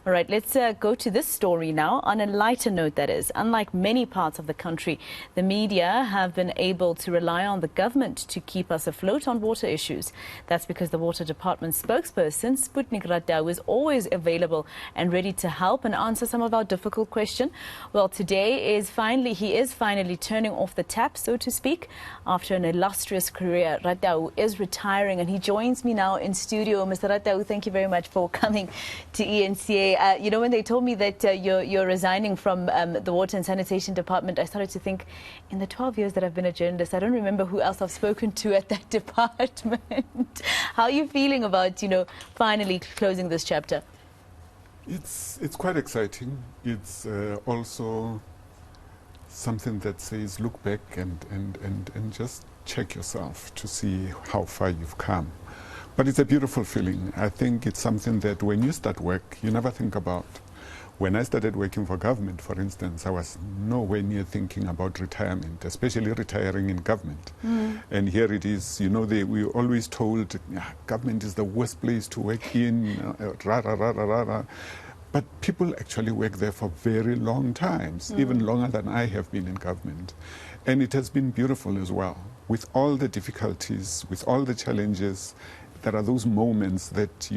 All right, let's go to this story now. On a lighter note, that is, unlike many parts of the country, the media have been able to rely on the government to keep us afloat on water issues. That's because the Water Department's spokesperson, Sputnik Ratau, is always available and ready to help and answer some of our difficult questions. Well, today he is finally turning off the tap, so to speak. After an illustrious career, Ratau is retiring, and he joins me now in studio. Mr. Ratau, thank you very much for coming to eNCA. You know, when they told me that you're resigning from the Water and Sanitation Department, I started to think, in the 12 years that I've been a journalist, I don't remember who else I've spoken to at that department. How are you feeling about, finally closing this chapter? It's quite exciting. It's also something that says look back and just check yourself to see how far you've come. But it's a beautiful feeling. I think it's something that when you start work, you never think about. When I started working for government, for instance, I was nowhere near thinking about retirement, especially retiring in government. And here it is, we were always told, government is the worst place to work in, But people actually work there for very long times, even longer than I have been in government. And it has been beautiful as well. With all the difficulties, with all the challenges, there are those moments that,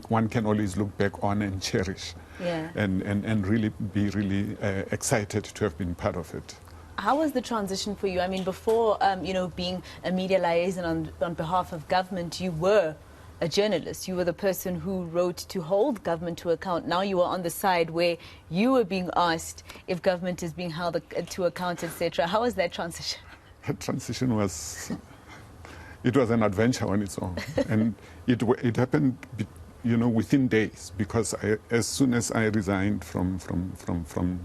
one can always look back on and cherish. Yeah. And really be excited to have been part of it. How was the transition for you? I mean, before, being a media liaison on behalf of government, you were a journalist. You were the person who wrote to hold government to account. Now you are on the side where you were being asked if government is being held to account, etc. How was that transition? That transition was... It was an adventure on its own, and it happened, within days. Because as soon as I resigned from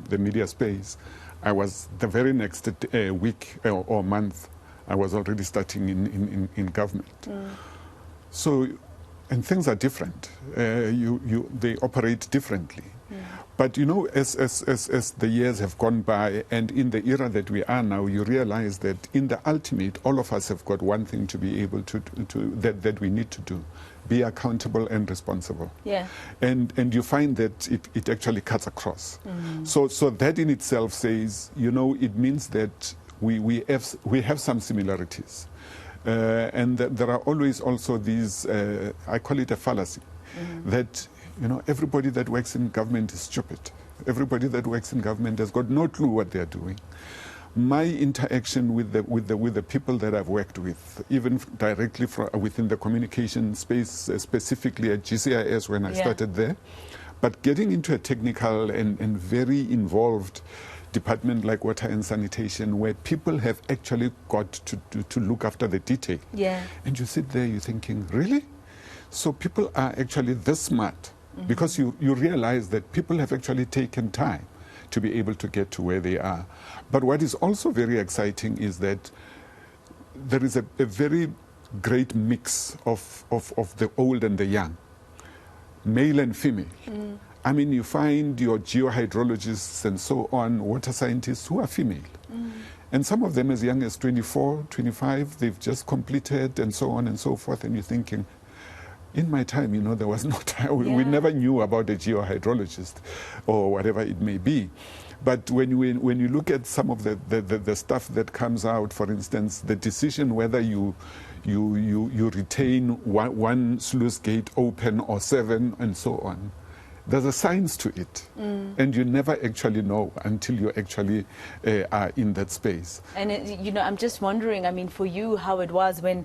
the media space, I was the very next week or month, I was already starting in government. So, and things are different. They operate differently. But as the years have gone by, and in the era that we are now, you realize that in the ultimate, all of us have got one thing to be able that we need to do: be accountable and responsible. Yeah. And you find that it actually cuts across. So that in itself says, it means that we have some similarities, and that there are always also these. I call it a fallacy, that. Everybody that works in government is stupid. Everybody that works in government has got no clue what they're doing. My interaction with the people that I've worked with, even directly within the communication space, specifically at GCIS when I started there, but getting into a technical and very involved department like Water and Sanitation, where people have actually got to look after the detail. Yeah. And you sit there, you're thinking, really? So people are actually this smart. Because you realize that people have actually taken time to be able to get to where they are. But what is also very exciting is that there is a very great mix of the old and the young, male and female. I mean, you find your geohydrologists and so on, water scientists who are female. And some of them as young as 24, 25, they've just completed and so on and so forth, and you're thinking, in my time, there was no time. We never knew about a geohydrologist or whatever it may be. But when you look at some of the stuff that comes out, for instance, the decision whether you retain one sluice gate open or 7 and so on, there's a science to it, and you never actually know until you actually are in that space. And I'm just wondering, I mean, for you, how it was when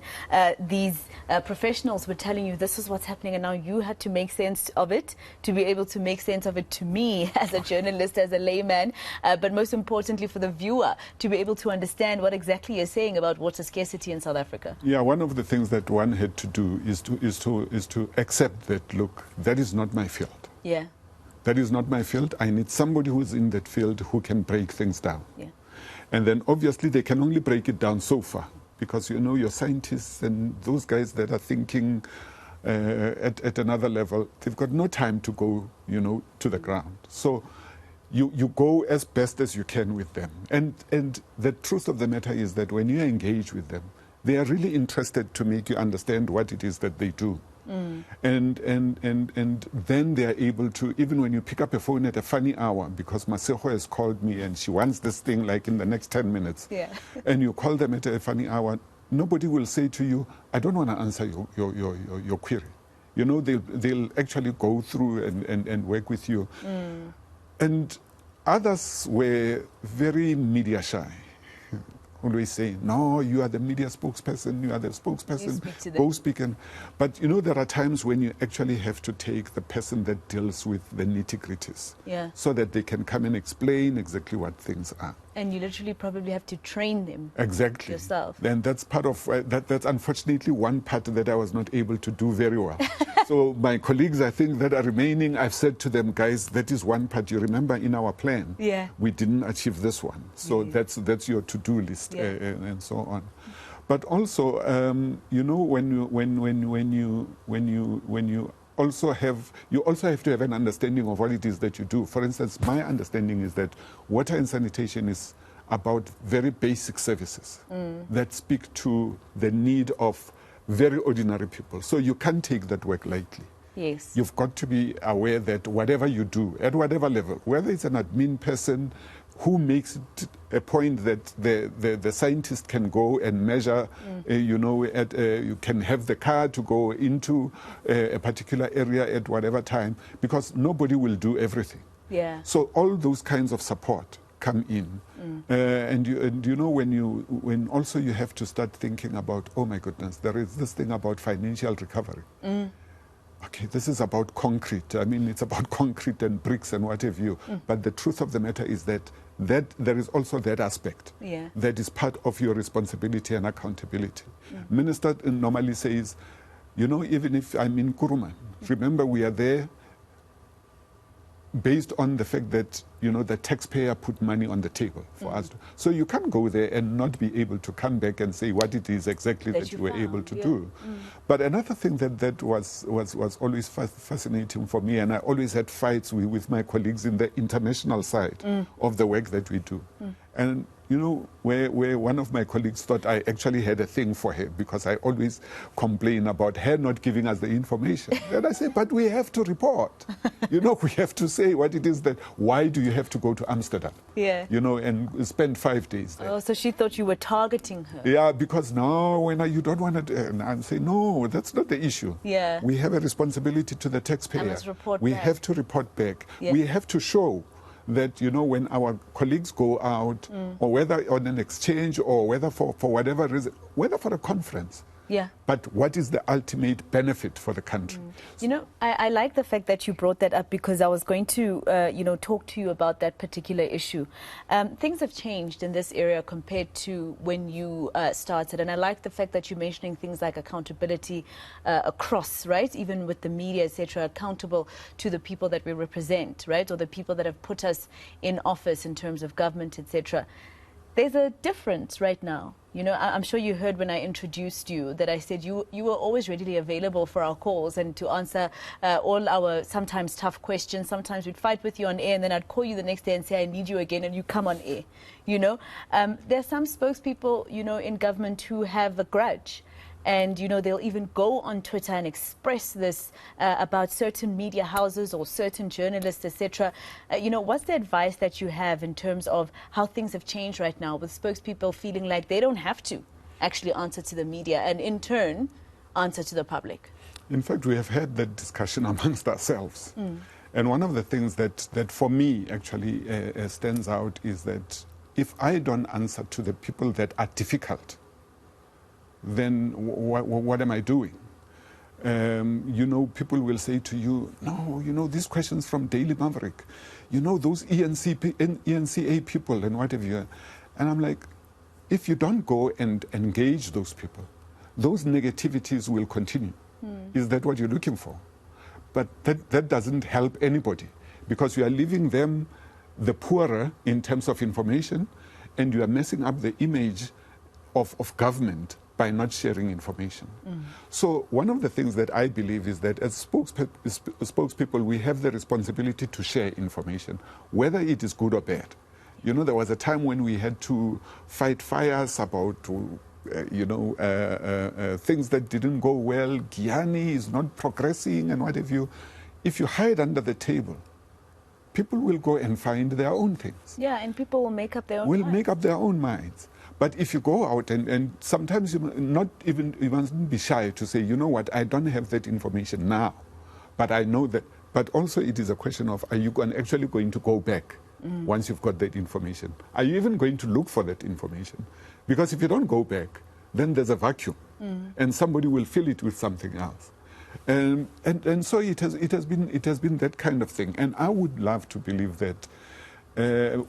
these professionals were telling you this is what's happening, and now you had to make sense of it, to be able to make sense of it to me as a journalist, as a layman, but most importantly for the viewer, to be able to understand what exactly you're saying about water scarcity in South Africa. Yeah, one of the things that one had to do is to accept that, look, that is not my field. Yeah. That is not my field. I need somebody who's in that field who can break things down. Yeah. And then obviously they can only break it down so far, because your scientists and those guys that are thinking at another level, they've got no time to go, to the ground. So you go as best as you can with them. And the truth of the matter is that when you engage with them, they are really interested to make you understand what it is that they do. And then they are able to, even when you pick up a phone at a funny hour, because Masejo has called me and she wants this thing like in the next 10 minutes, and you call them at a funny hour, nobody will say to you, I don't want to answer your query. You know, they'll actually go through and work with you. And others were very media shy. Always saying, no, you are the media spokesperson, you are the spokesperson, go speak. But, you know, there are times when you actually have to take the person that deals with the nitty-gritties so that they can come and explain exactly what things are. And you literally probably have to train them yourself. Then that's part of, that's unfortunately one part that I was not able to do very well. So my colleagues, I think, that are remaining, I've said to them, guys, that is one part. You remember in our plan, we didn't achieve this one. So that's your to-do list and so on. But also, you know, when you also have to have an understanding of what it is that you do. For instance, my understanding is that water and sanitation is about very basic services that speak to the need of very ordinary people. So you can't take that work lightly. Yes. You've got to be aware that whatever you do, at whatever level, whether it's an admin person who makes it a point that the scientist can go and measure, you know, you can have the car to go into a particular area at whatever time, because nobody will do everything. So all those kinds of support come in. And you know, when also you have to start thinking about, oh my goodness, there is this thing about financial recovery. Okay, this is about concrete. I mean, it's about concrete and bricks and what have you. But the truth of the matter is that there is also that aspect that is part of your responsibility and accountability. Minister normally says, you know, even if I'm in Kuruman, remember we are there based on the fact that, you know, the taxpayer put money on the table for us. So you can't go there and not be able to come back and say what it is exactly that you were able to do. But another thing that was always fascinating for me, and I always had fights with my colleagues in the international side of the work that we do. And you know, where one of my colleagues thought I actually had a thing for her because I always complain about her not giving us the information. And I say, but we have to report. You know, we have to say what it is that, why do you have to go to Amsterdam? You know, and spend 5 days there. Oh, so she thought you were targeting her. Yeah, because no, when you don't want to, and I'm saying, no, that's not the issue. We have a responsibility to the taxpayer. We have to report back. We have to show that, you know, when our colleagues go out, or whether on an exchange or whether for whatever reason, whether for a conference, but what is the ultimate benefit for the country? You know, I like the fact that you brought that up, because I was going to, you know, talk to you about that particular issue. Things have changed in this area compared to when you started, and I like the fact that you're mentioning things like accountability across, right? Even with the media, etc., accountable to the people that we represent, right? Or the people that have put us in office in terms of government, etc. There's a difference right now. You know, I'm sure you heard when I introduced you that I said you were always readily available for our calls and to answer all our sometimes tough questions. Sometimes we'd fight with you on air and then I'd call you the next day and say, I need you again, and you come on air. You know, there are some spokespeople, you know, in government who have a grudge. And, you know, they'll even go on Twitter and express this about certain media houses or certain journalists, etc. You know, what's the advice that you have in terms of how things have changed right now with spokespeople feeling like they don't have to actually answer to the media and, in turn, answer to the public? In fact, we have had that discussion amongst ourselves. And one of the things that for me actually stands out is that if I don't answer to the people that are difficult, then what am I doing? You know, people will say to you, no, you know, these questions from Daily Maverick, you know, those eNCA people and what have you. And I'm like, if you don't go and engage those people, those negativities will continue. Is that what you're looking for? But that doesn't help anybody, because you are leaving them the poorer in terms of information, and you are messing up the image of government by not sharing information. So one of the things that I believe is that as spokespeople, we have the responsibility to share information, whether it is good or bad. You know, there was a time when we had to fight fires about things that didn't go well, Guyana is not progressing and what have you. If you hide under the table, people will go and find their own things. Yeah, and people will make up their own Will minds. make up their own minds. But if you go out and sometimes you mustn't be shy to say, you know what, I don't have that information now, but I know that. But also it is a question of, are you actually going to go back once you've got that information? Are you even going to look for that information? Because if you don't go back, then there's a vacuum and somebody will fill it with something else. And so it has been that kind of thing. And I would love to believe that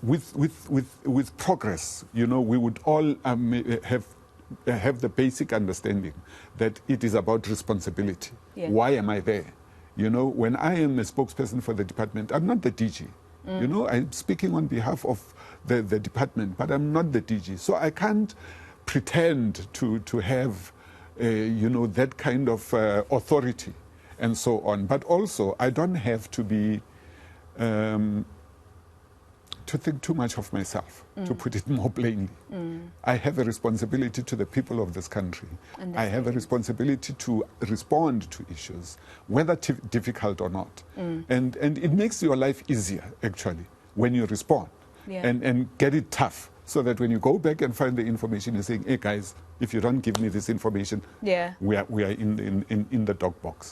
with progress, we would all have the basic understanding that it is about responsibility. Yeah. Why am I there? When I am a spokesperson for the department, I'm not the DG. I'm speaking on behalf of the department, but I'm not the DG. So I can't pretend to have, that kind of authority and so on. But also, I don't have to be, to think too much of myself, to put it more plainly. I have a responsibility to the people of this country. I have a responsibility to respond to issues, whether difficult or not. And it makes your life easier, actually, when you respond and get it tough, so that when you go back and find the information, you're saying, hey guys, if you don't give me this information, we are in the dog box.